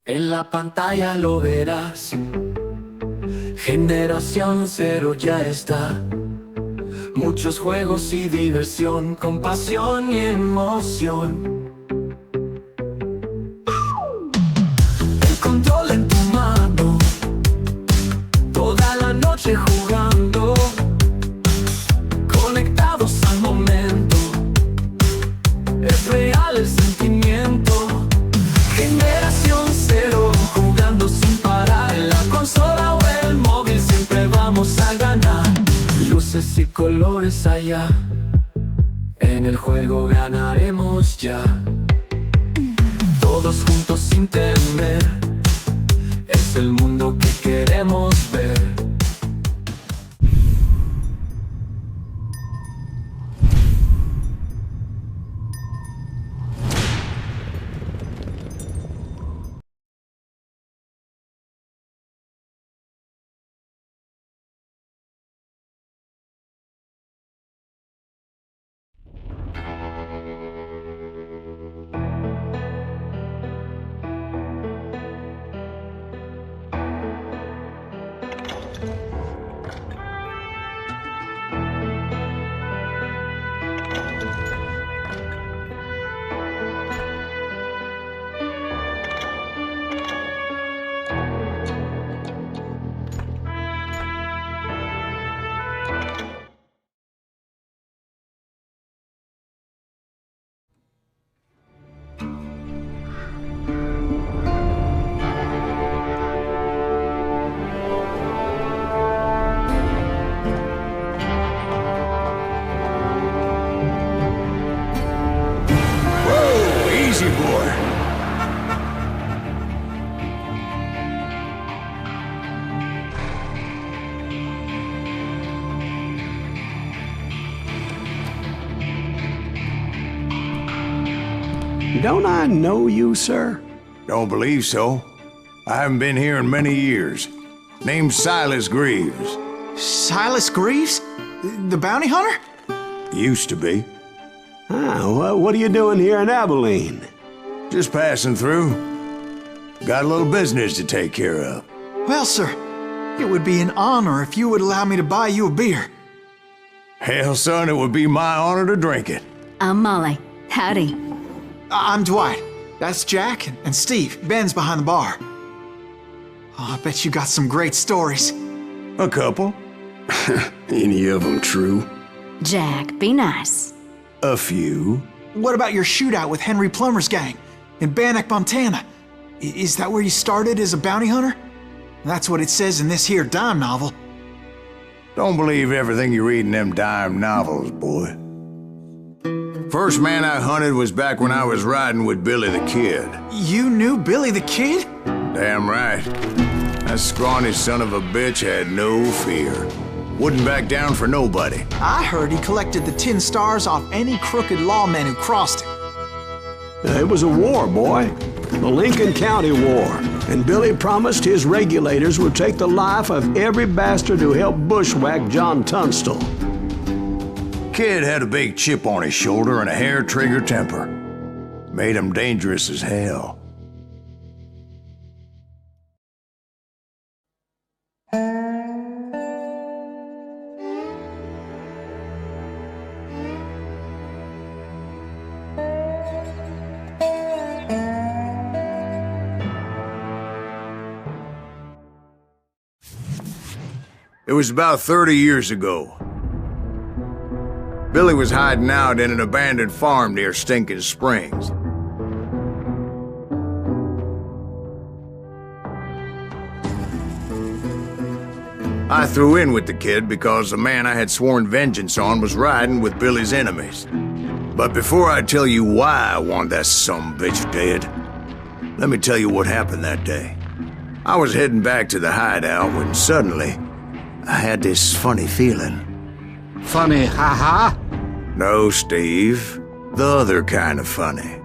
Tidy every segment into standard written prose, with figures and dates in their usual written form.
En la pantalla lo verás. Generación cero ya está. Muchos juegos y diversión, con pasión y emoción. El control en tu mano, toda la noche jugando, conectados al momento. Es real el sentimiento. Generación cero, jugando sin parar. En la consola o el móvil siempre vamos a ganar. Luces y colores allá, en el juego ganaremos ya. Todos juntos sin temer, es el mundo que queremos ver. Don't I know you, sir? Don't believe so. I haven't been here in many years. Name's Silas Greaves. Silas Greaves? The bounty hunter? Used to be. Well, what are you doing here in Abilene? Just passing through. Got a little business to take care of. Well, sir, it would be an honor if you would allow me to buy you a beer. Hell, son, it would be my honor to drink it. I'm Molly. Howdy. I'm Dwight. That's Jack and Steve. Ben's behind the bar. Oh, I bet you got some great stories. A couple. Any of them true? Jack, be nice. A few. What about your shootout with Henry Plummer's gang in Bannock, Montana? Is that where you started as a bounty hunter? That's what it says in this here dime novel. Don't believe everything you read in them dime novels, boy. First man I hunted was back when I was riding with Billy the Kid. You knew Billy the Kid? Damn right. That scrawny son of a bitch had no fear. Wouldn't back down for nobody. I heard he collected the 10 stars off any crooked lawman who crossed him. It was a war, boy. The Lincoln County War. And Billy promised his regulators would take the life of every bastard who helped bushwhack John Tunstall. Kid had a big chip on his shoulder and a hair-trigger temper. Made him dangerous as hell. It was about 30 years ago. Billy was hiding out in an abandoned farm near Stinking Springs. I threw in with the kid because the man I had sworn vengeance on was riding with Billy's enemies. But before I tell you why I want that sumbitch dead, let me tell you what happened that day. I was heading back to the hideout when suddenly I had this funny feeling. Funny, haha? No, Steve. The other kind of funny.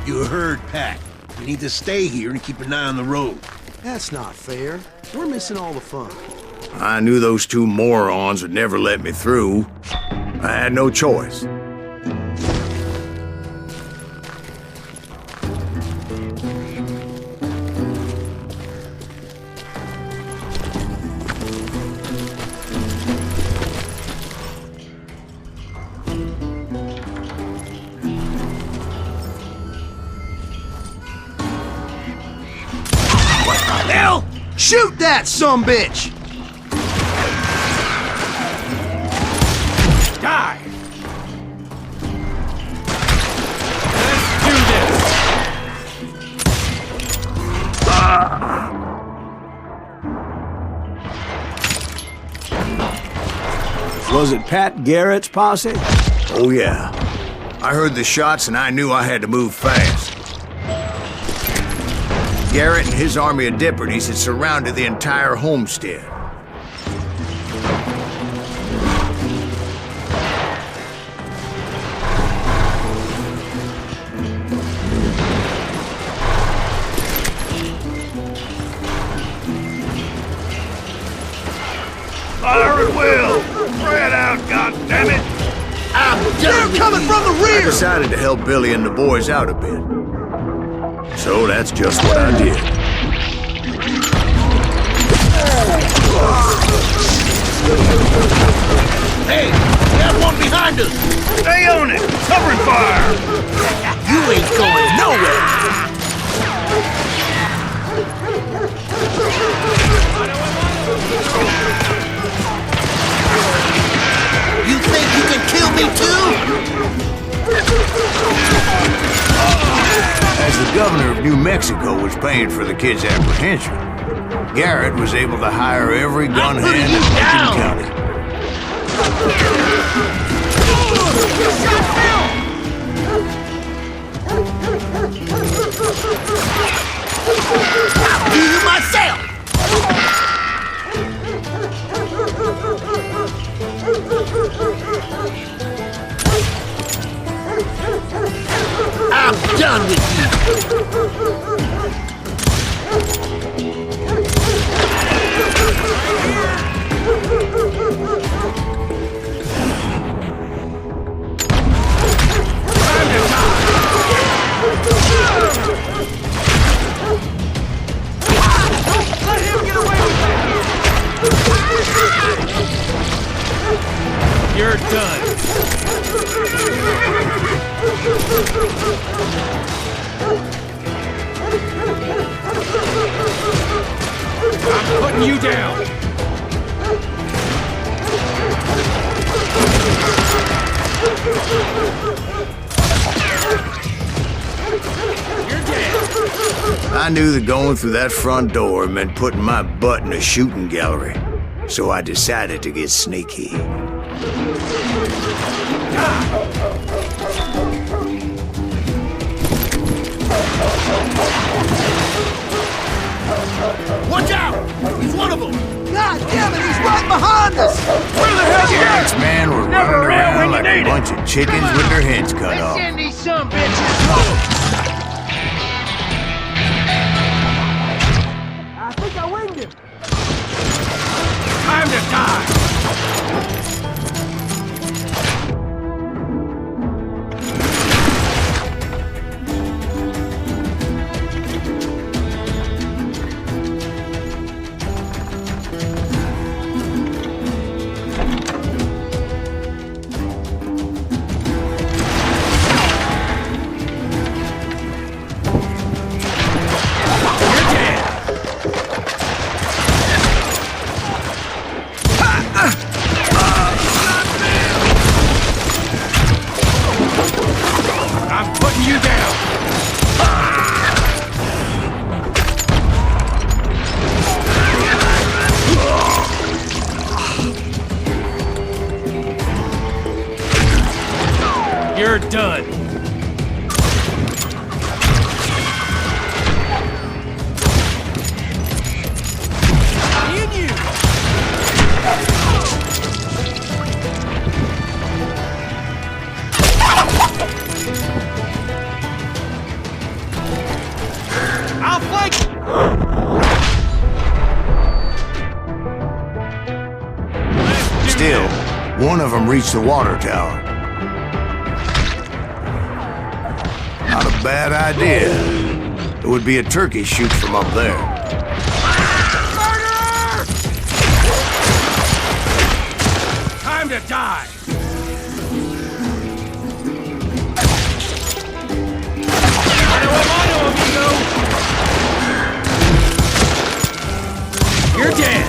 You heard, Pat. We need to stay here and keep an eye on the road. That's not fair. We're missing all the fun. I knew those two morons would never let me through. I had no choice. Hell! Shoot that sumbitch! Die! Let's do this! Was it Pat Garrett's posse? Oh yeah. I heard the shots and I knew I had to move fast. Garrett and his army of deputies had surrounded the entire homestead. Fire at will! Spread out, goddammit! They're coming from the I rear! decided to help Billy and the boys out a bit. So that's just what I did. Hey, we got one behind us! Stay on it! Covering fire! You ain't going nowhere! You think you can kill me too? As the governor of New Mexico was paying for the kid's apprehension, Garrett was able to hire every gun hand in Lincoln County. I'll do you myself! I'm done with you! Let him get away with that! You're done. I'm putting you down. You're dead. I knew that going through that front door meant putting my butt in a shooting gallery, so I decided to get sneaky. Watch out! He's one of them! God damn it, he's right behind us! Where the hell Garrett's men were running around like a bunch of chickens with their heads cut off. Send these some bitches! I think I winged him. Time to die. You're done. I'll flank! Still, one of them reached the water tower. Not a bad idea. It would be a turkey shoot from up there. Murderer! Time to die! Mano, amigo! You're dead!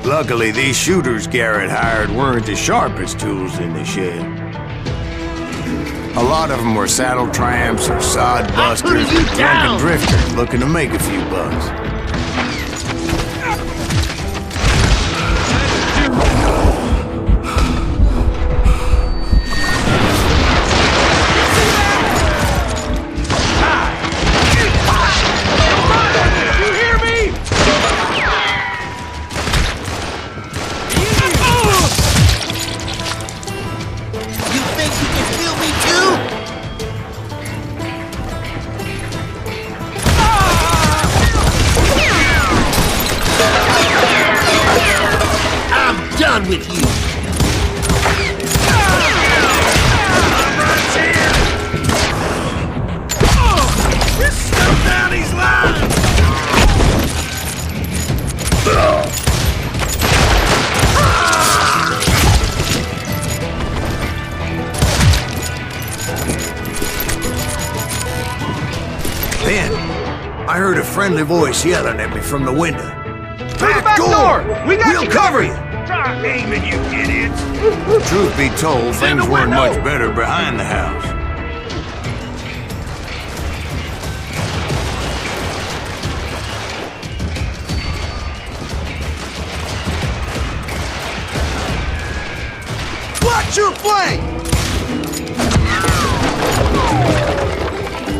Luckily, these shooters Garrett hired weren't the sharpest tools in the shed. A lot of them were saddle tramps or sod busters or drunken drifters looking to make a few bucks. Done with you. Just step down these lines. Then, I heard a friendly voice yelling at me from the window. Back door! We got We'll cover you! Stop aiming, you idiots! Truth be told, things weren't much better behind the house. Watch your flank!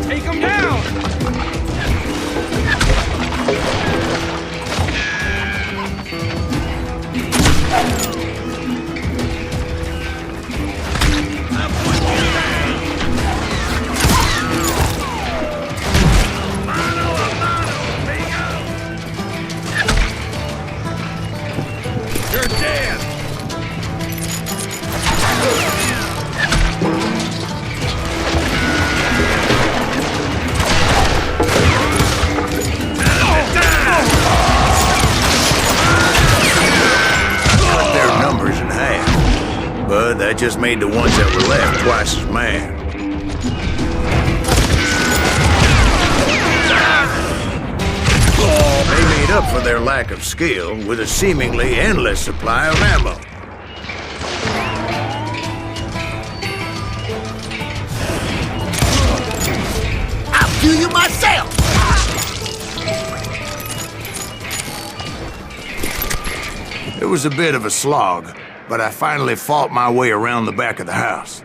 Take him down! You're dead! Their numbers in half. But that just made the ones that were left twice as mad. They made up for their lack of skill with a seemingly endless supply of ammo. I'll do you myself! It was a bit of a slog, but I finally fought my way around the back of the house.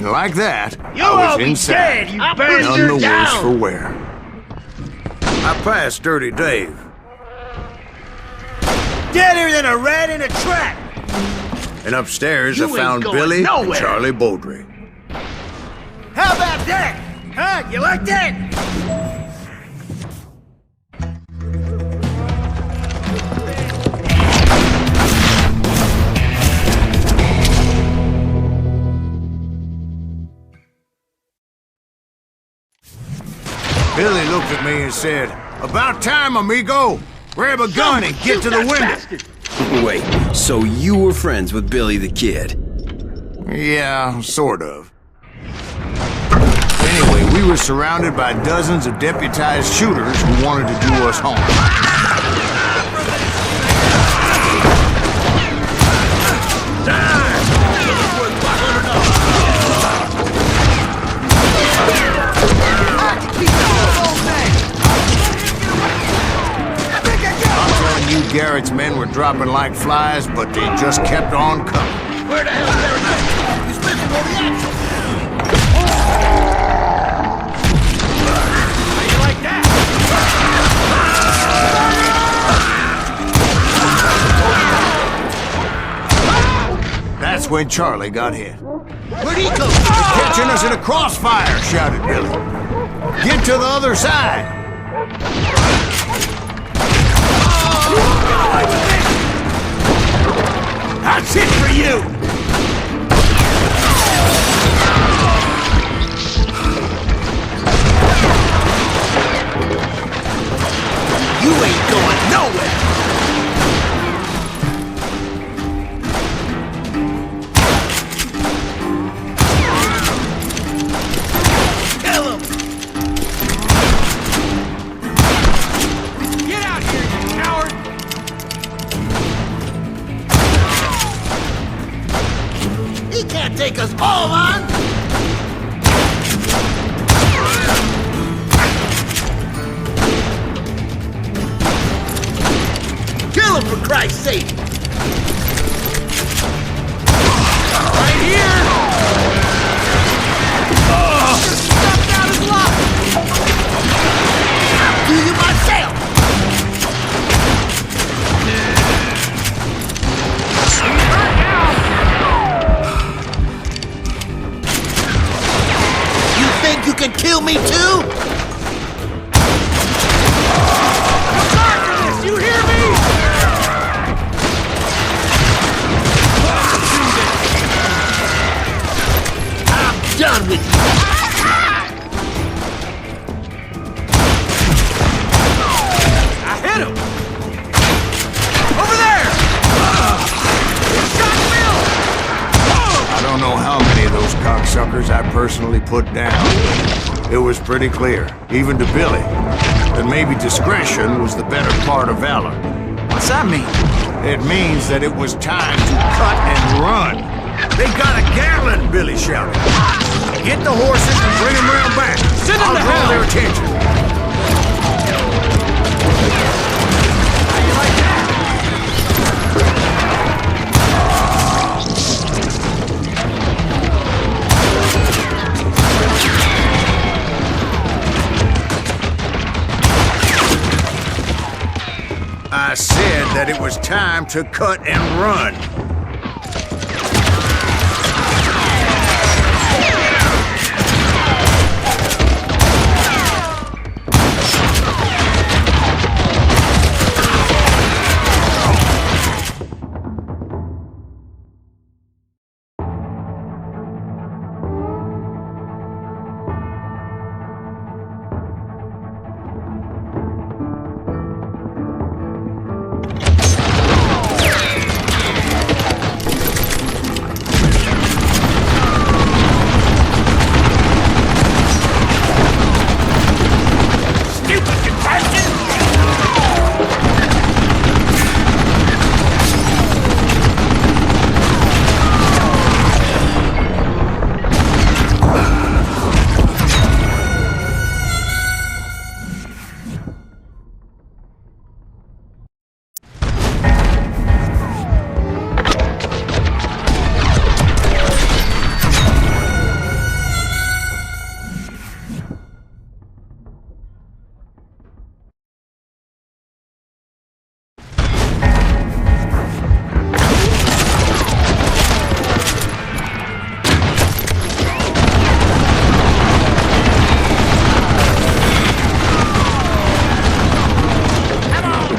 And like that, You'll I all was be inside, dead, you none bastard, the worse down. for wear. I passed Dirty Dave. Deader than a rat in a trap. And upstairs You I ain't found going Billy and nowhere. Charlie Beaudry. How about that? Huh? You like that? Billy looked at me and said, "About time, amigo. Grab a gun and get to the window." Wait, so you were friends with Billy the Kid? Yeah, sort of. Anyway, we were surrounded by dozens of deputized shooters who wanted to do us harm. I'm telling you, Garrett's men were dropping like flies, but they just kept on coming. Where the hell is everybody? He's missing all the action. How you like that? That's when Charlie got hit. Where'd he go? "Catching us in a crossfire," shouted Billy. "Get to the other side." That's it for you! You ain't going nowhere! Kill him! Get out here, you coward! He can't take us all on! Kill him, for Christ's sake! Right here! Just stuffed out his luck! I'll do you myself! You think you can kill me too? I'm sorry for this, you hear me? I'm done with you. I hit him. Over there. Shot Bill. I don't know how many of those cocksuckers I personally put down. It was pretty clear, even to Billy, that maybe discretion was the better part of valor. What's that mean? It means that it was time to cut and run. "They got a Gatling," Billy shouted. "Get the horses and bring them round back. Send them I'll to draw hell." their attention." How you like that? I said that it was time to cut and run.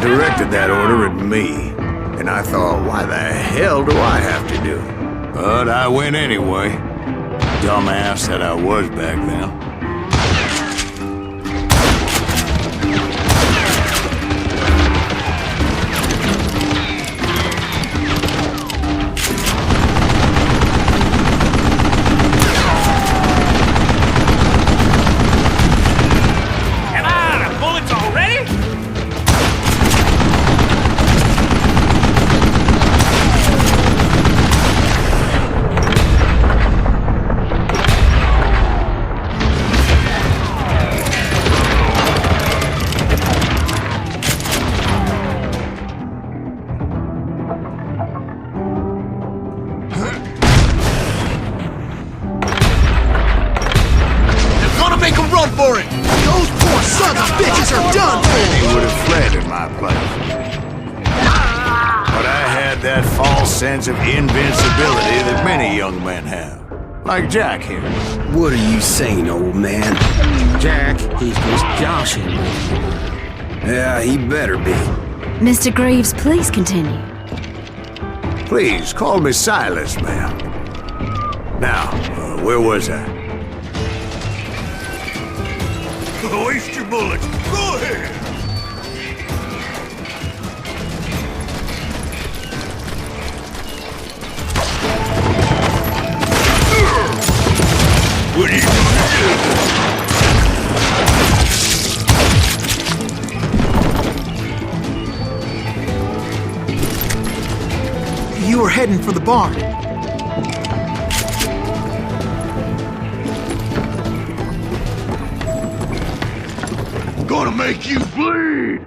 directed that order at me. And I thought, why the hell do I have to do it? But I went anyway. Dumbass that I was back then. For it! Those poor sons of bitches are done for! He would have fled in my place. But I had that false sense of invincibility that many young men have. Like Jack here. What are you saying, old man? Jack, he's just joshing me. Yeah, he better be. Mr. Greaves, please continue. Please, call me Silas, ma'am. Now, where was I? Waste your bullets. Go ahead. What are you gonna do? You were heading for the barn. Gonna make you bleed!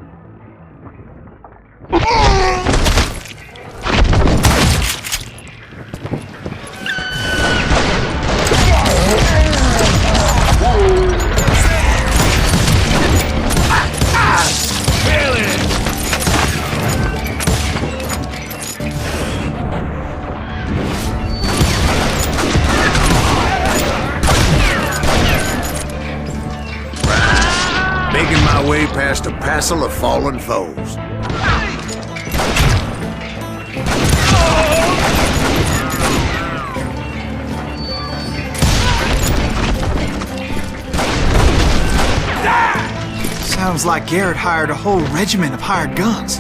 Making my way past a passel of fallen foes. Sounds like Garrett hired a whole regiment of hired guns.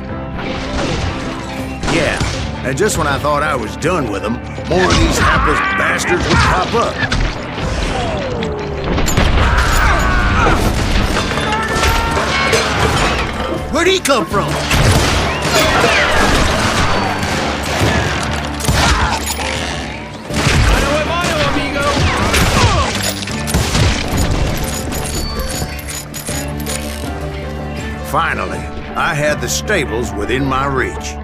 Yeah, and just when I thought I was done with them, more of these hapless bastards would pop up. Where'd he come from? Finally, I had the stables within my reach.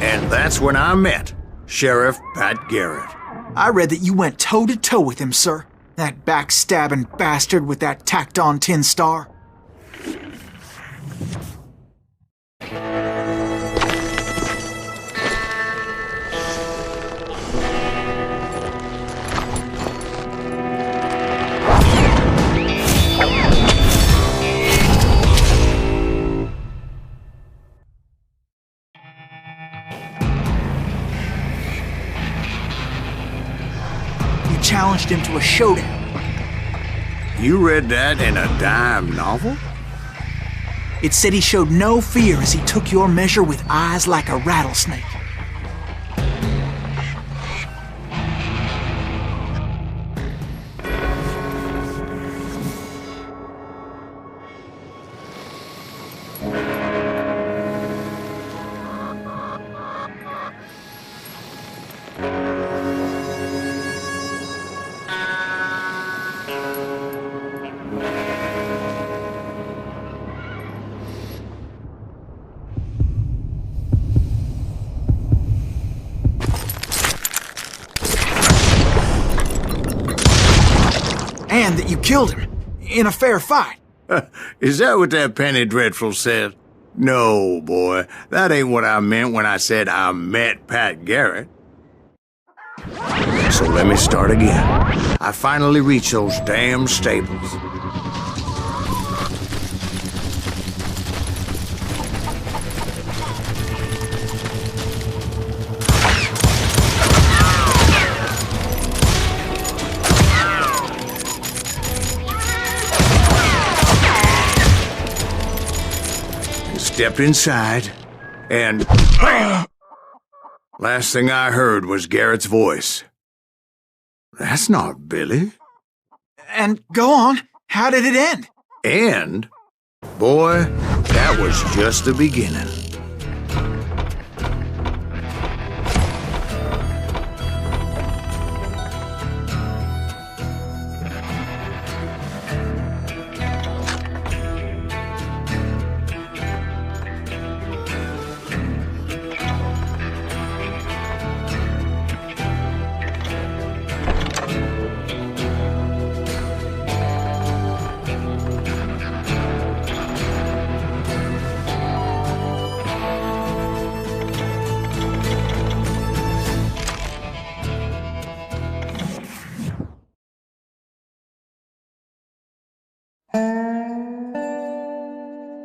And that's when I met Sheriff Pat Garrett. I read that you went toe-to-toe with him, sir. That backstabbing bastard with that tacked-on tin star. challenged him to a showdown. You read that in a dime novel? It said he showed no fear as he took your measure with eyes like a rattlesnake. And that you killed him in a fair fight. Is that what that Penny Dreadful said? No, boy. That ain't what I meant when I said I met Pat Garrett. So let me start again. I finally reached those damn stables. Stepped inside, and last thing I heard was Garrett's voice. That's not Billy. And go on, how did it end? And, boy, that was just the beginning.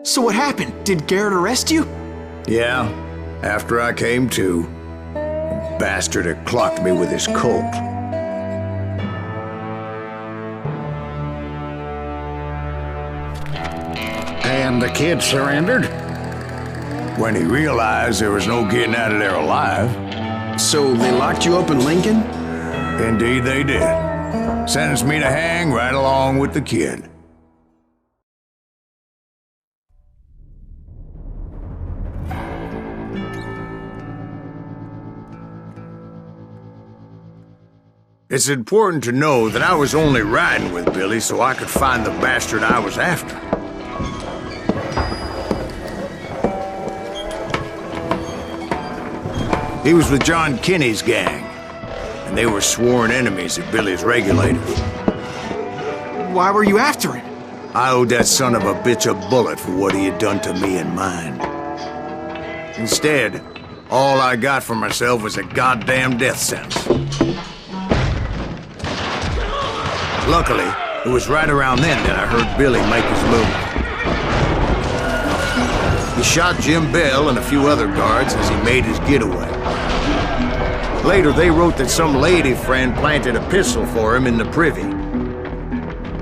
So what happened? Did Garrett arrest you? Yeah, after I came to, the bastard had clocked me with his Colt. And the kid surrendered? When he realized there was no getting out of there alive. So they locked you up in Lincoln? Indeed they did. Sentenced me to hang right along with the kid. It's important to know that I was only riding with Billy so I could find the bastard I was after. He was with John Kinney's gang, and they were sworn enemies of Billy's regulators. Why were you after him? I owed that son of a bitch a bullet for what he had done to me and mine. Instead, all I got for myself was a goddamn death sentence. Luckily, it was right around then that I heard Billy make his move. He shot Jim Bell and a few other guards as he made his getaway. Later, they wrote that some lady friend planted a pistol for him in the privy.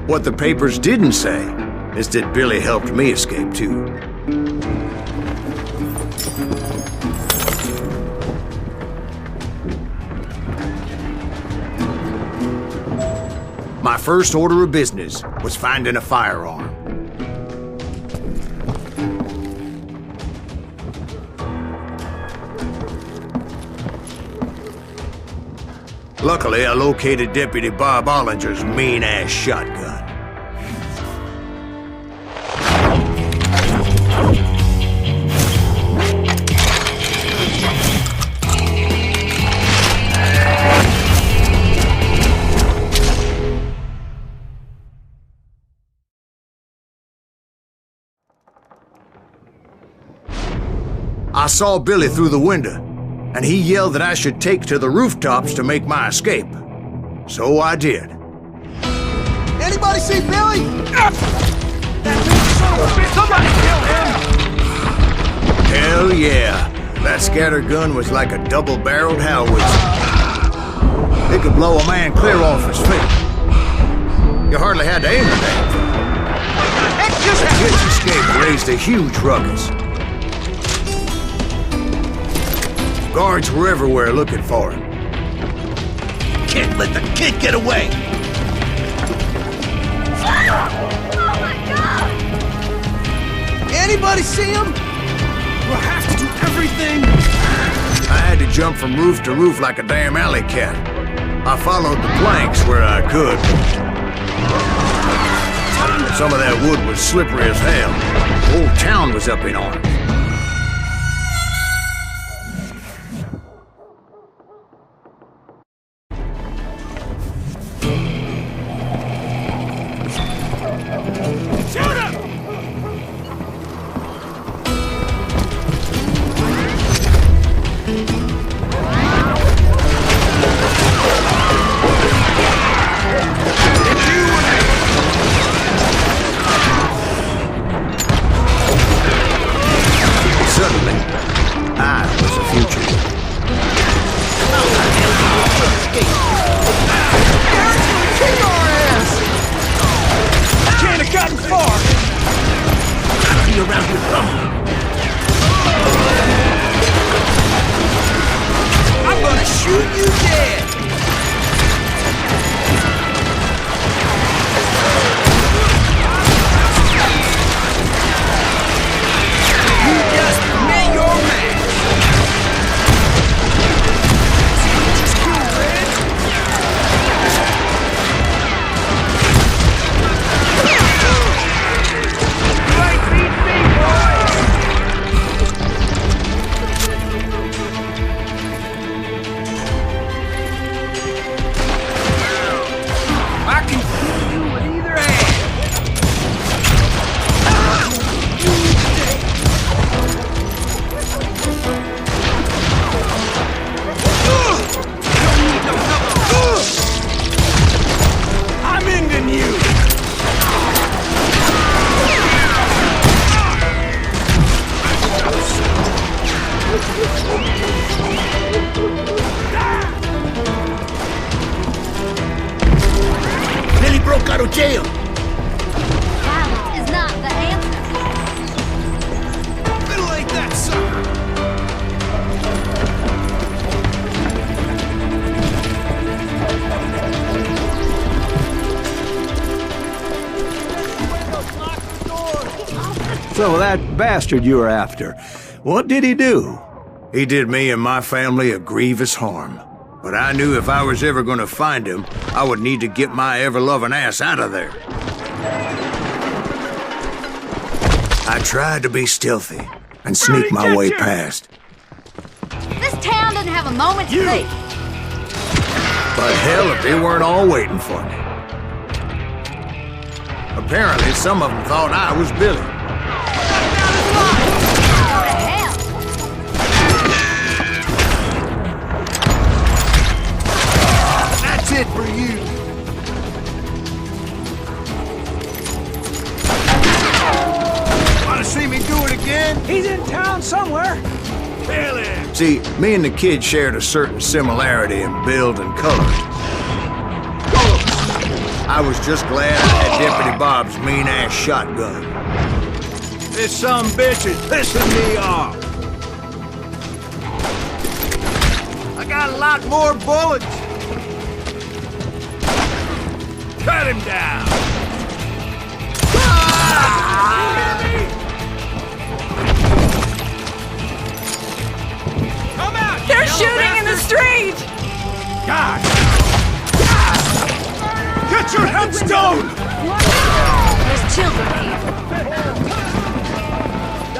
What the papers didn't say is that Billy helped me escape, too. My first order of business was finding a firearm. Luckily, I located Deputy Bob Ollinger's mean-ass shotgun. I saw Billy through the window, and he yelled that I should take to the rooftops to make my escape. So I did. Anybody see Billy? Somebody kill him! Hell yeah. That scattergun was like a double-barreled howitzer. It could blow a man clear off his feet. You hardly had to aim the damn thing. The kid's escape raised a huge ruckus. Guards were everywhere looking for him. Can't let the kid get away! Anybody see him? We'll have to do everything! I had to jump from roof to roof like a damn alley cat. I followed the planks where I could. Some of that wood was slippery as hell. The whole town was up in arms. Billy broke out of jail! Violence is not the answer. Middle-ate that sucker! So that bastard you were after, what did he do? He did me and my family a grievous harm. But I knew if I was ever gonna find him, I would need to get my ever-loving ass out of there. I tried to be stealthy and sneak my way past. This town doesn't have a moment to think. But hell, if they weren't all waiting for me. Apparently, some of them thought I was Billy. That's it for you. Want to see me do it again? He's in town somewhere. Billy! See, me and the kid shared a certain similarity in build and color. I was just glad I had Deputy Bob's mean-ass shotgun. This some bitch is pissing me off. I got a lot more bullets. Cut him down. Come out! They're shooting in the street! God! Get your headstone! There's children here.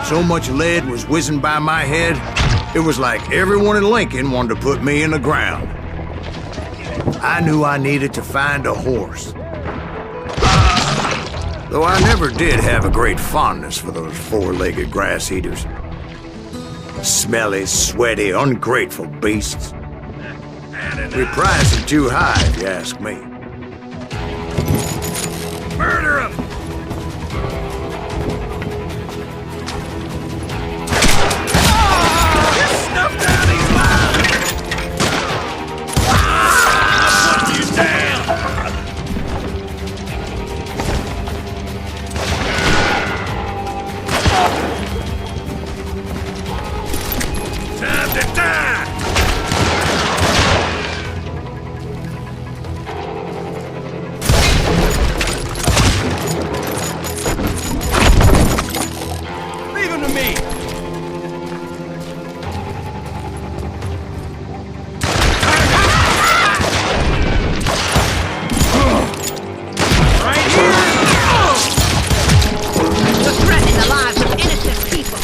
So much lead was whizzing by my head, it was like everyone in Lincoln wanted to put me in the ground. I knew I needed to find a horse. Though I never did have a great fondness for those four-legged grass eaters. Smelly, sweaty, ungrateful beasts. We price them too high, if you ask me. Murder him! Snuff down his mouth! Leave him to me! Right here! You're threatening the lives of innocent people.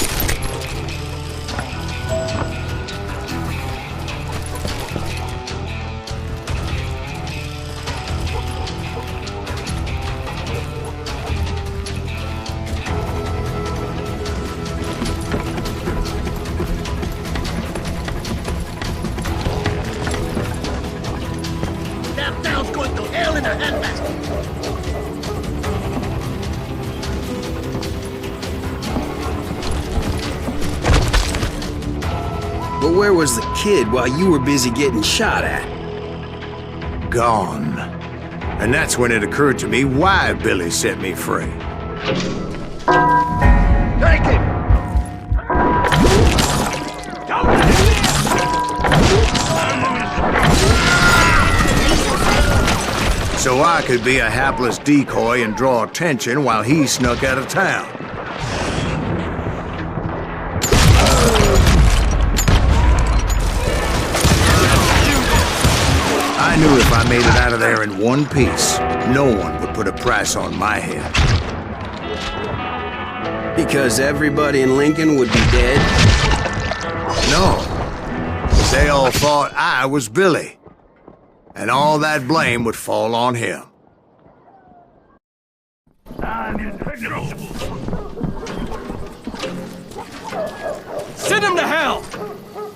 That town's going to hell in a handbasket! But where was the kid while you were busy getting shot at? Gone. And that's when it occurred to me why Billy set me free. Take it! So I could be a hapless decoy and draw attention while he snuck out of town. I knew if I made it out of there in one piece, no one would put a price on my head. Because everybody in Lincoln would be dead? No. They all thought I was Billy. And all that blame would fall on him. Send him to hell! Don't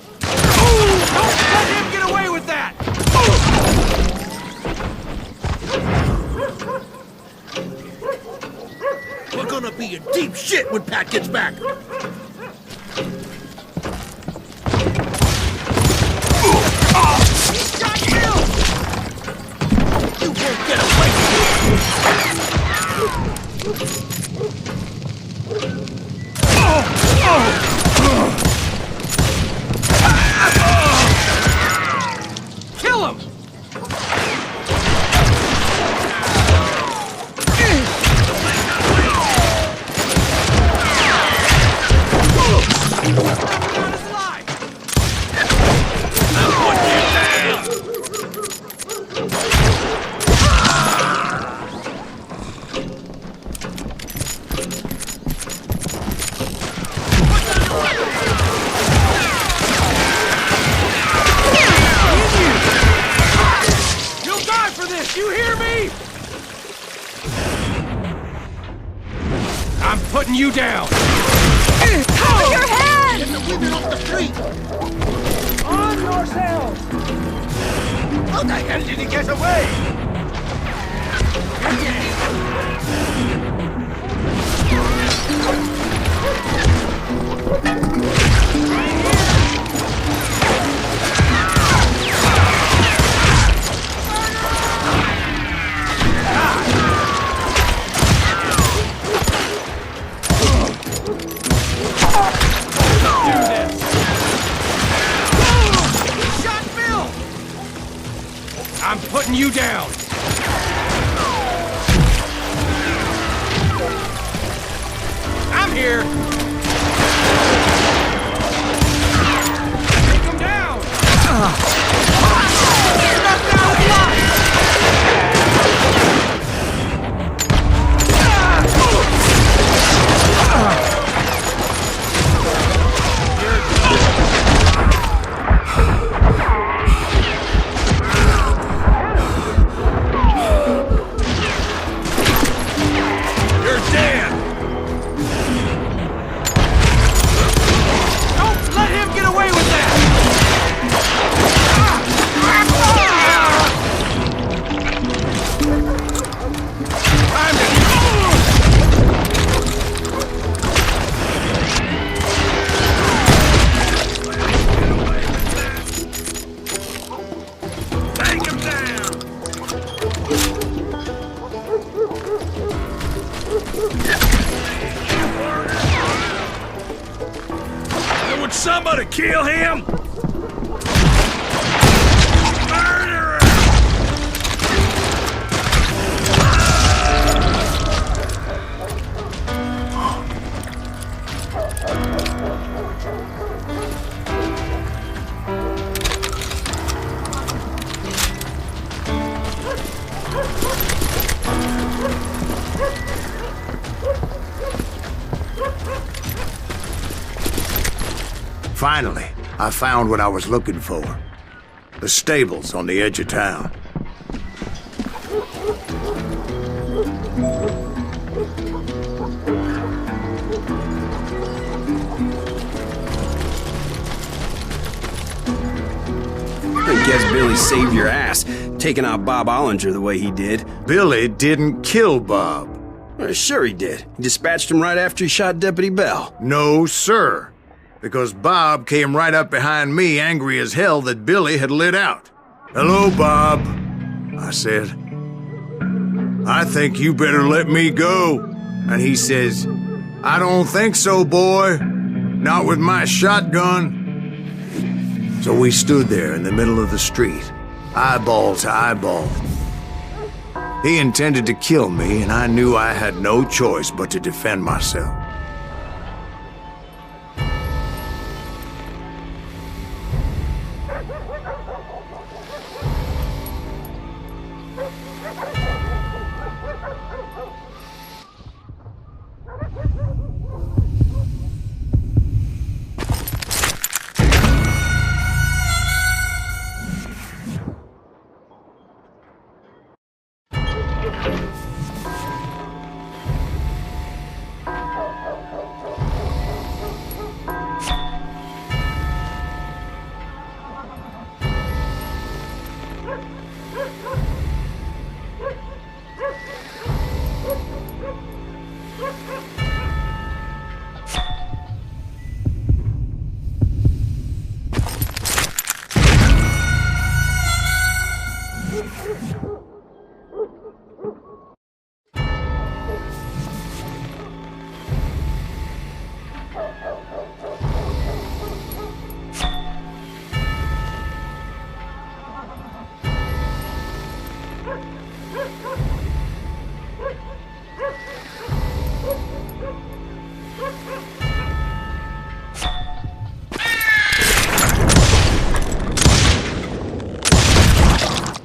let him get away with that! We're gonna be in deep shit when Pat gets back! You won't get away with Kill him! You hear me? I'm putting you down. Cover your head! Get the women off the street! On yourselves! How the hell did he get away? I'm putting you down! I'm here! Take him down! Knock down block! Somebody kill him! Finally, I found what I was looking for. The stables on the edge of town. I guess Billy saved your ass, taking out Bob Ollinger the way he did. Billy didn't kill Bob. Sure he did. He dispatched him right after he shot Deputy Bell. No, sir. Because Bob came right up behind me, angry as hell that Billy had lit out. "Hello, Bob," I said. "I think you better let me go." And he says, "I don't think so, boy. Not with my shotgun." So we stood there in the middle of the street, eyeball to eyeball. He intended to kill me, and I knew I had no choice but to defend myself.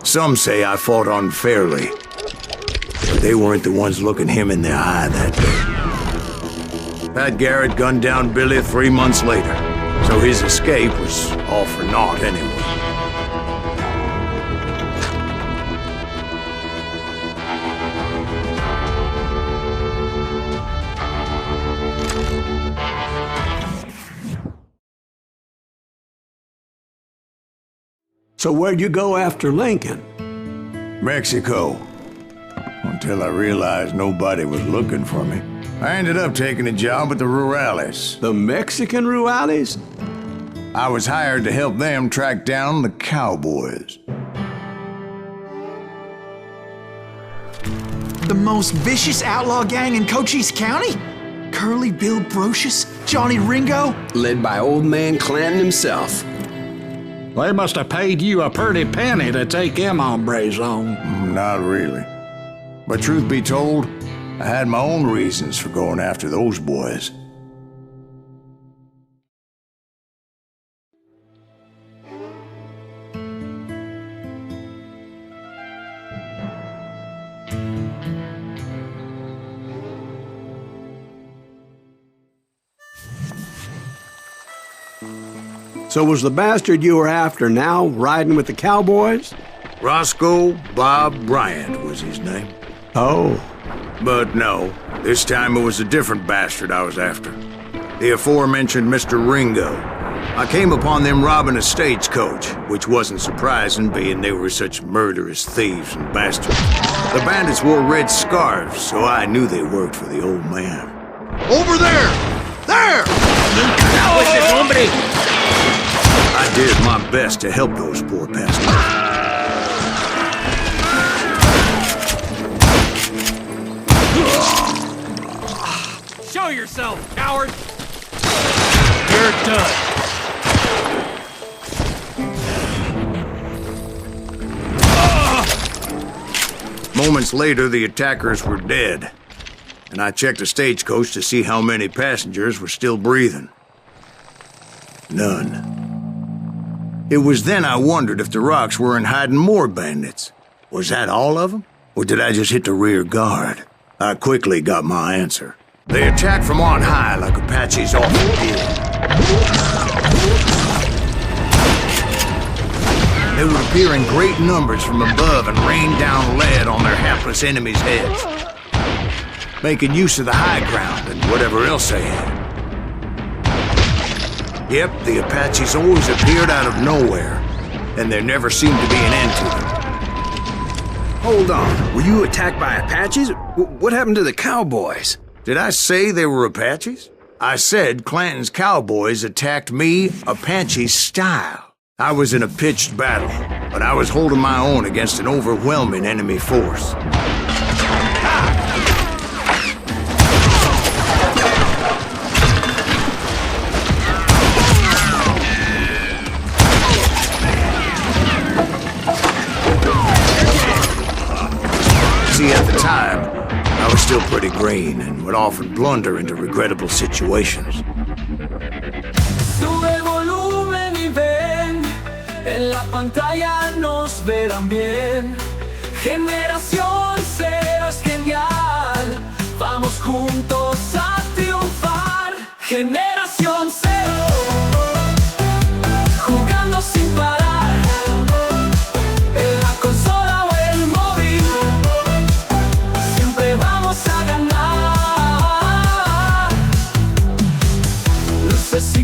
Some say I fought unfairly, but they weren't the ones looking him in the eye that day. Pat Garrett gunned down Billy 3 months later, so his escape was all for naught anyway. So where'd you go after Lincoln? Mexico. Until I realized nobody was looking for me. I ended up taking a job at the Rurales. The Mexican Rurales? I was hired to help them track down the cowboys. The most vicious outlaw gang in Cochise County? Curly Bill Brocious? Johnny Ringo? Led by old man Clanton himself. They must have paid you a pretty penny to take them hombres on. Not really. But truth be told, I had my own reasons for going after those boys. So was the bastard you were after now riding with the cowboys? Roscoe Bob Bryant was his name. Oh. But no, this time it was a different bastard I was after. The aforementioned Mr. Ringo. I came upon them robbing a stagecoach, which wasn't surprising, being they were such murderous thieves and bastards. The bandits wore red scarves, so I knew they worked for the old man. Over there! There! I did my best to help those poor bastards. Show yourself, coward! You're done. Moments later, the attackers were dead, and I checked the stagecoach to see how many passengers were still breathing. None. It was then I wondered if the rocks weren't hiding more bandits. Was that all of them? Or did I just hit the rear guard? I quickly got my answer. They attacked from on high like Apaches often did. appear in great numbers from above and rain down lead on their hapless enemies' heads, making use of the high ground and whatever else they had. Yep, the Apaches always appeared out of nowhere, and there never seemed to be an end to them. Hold on, were you attacked by Apaches? What happened to the cowboys? Did I say they were Apaches? I said Clanton's cowboys attacked me Apache style. I was in a pitched battle, but I was holding my own against an overwhelming enemy force. See, at the time, I was still pretty green and would often blunder into regrettable situations. Sube el volumen y ven, en la pantalla nos verán bien. Generación Cero es genial, vamos juntos a triunfar. Generación Cero, jugando sin parar, en la consola o el móvil, siempre vamos a ganar. Luces y